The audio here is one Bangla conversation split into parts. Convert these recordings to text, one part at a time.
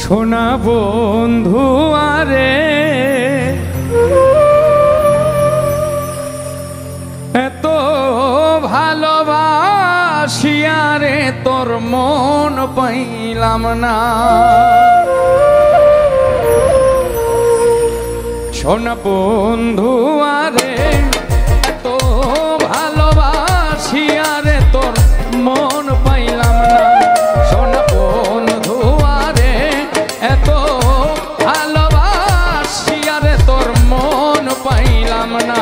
সোনা বন্ধু আরে এত ভালোবাসিয়া রে তোর মন পাইলাম না। সোনা বন্ধু আরে এত ভালোবাসিয়া রে তোর মন পাইলাম না। সোনা বন্ধু আরে এত ভালোবাসিয়া রে তোর মন পাইলাম না।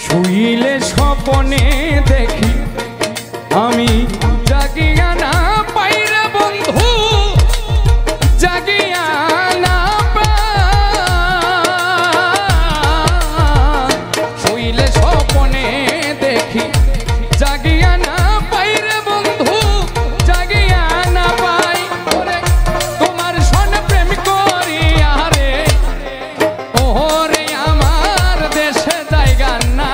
শুইলে স্বপনে দেখি আমি জাগিয়া না পাই রে বন্ধু, জাগিয়া না পাই। শুইলে স্বপনে দেখি জাগিয়া না পাই রে বন্ধু, জাগিয়া না পাই। ওরে তোমার সনে প্রেম করিয়া রে ওরে আমার দেশে জায়গা না।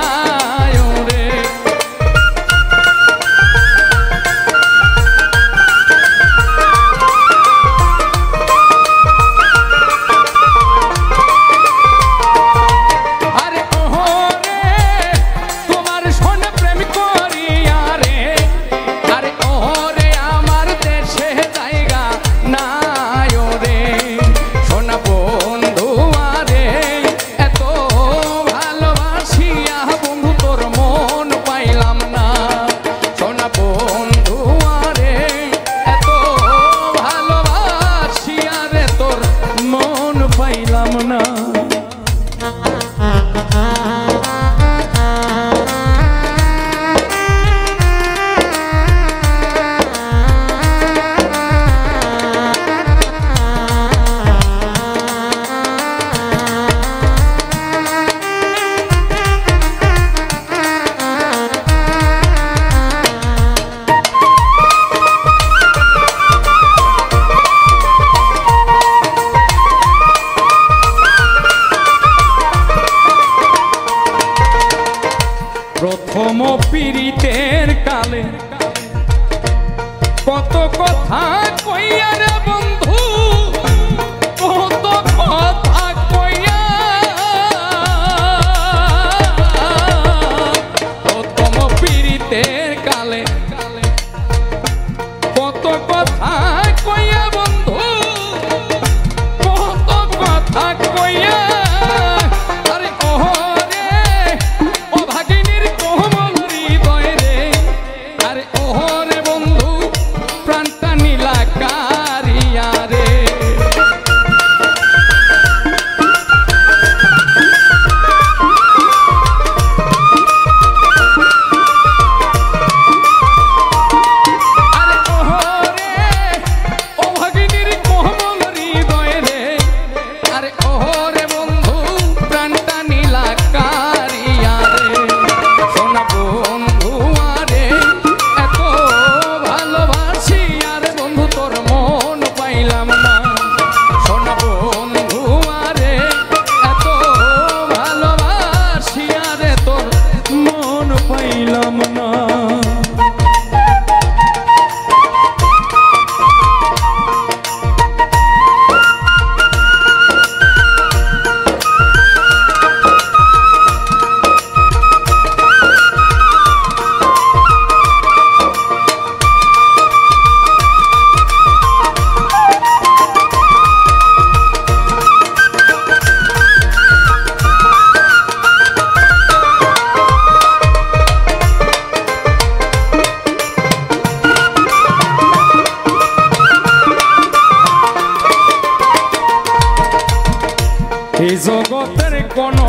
প্রথম পীড়িতের কালে কত কথা কইয়া রে বন্ধু, কত কথা কইয়া। প্রথম পীড়িতের কালে কত কথা কইয়া বন্ধু, কত কথা কইয়া। এই জগতের কোনো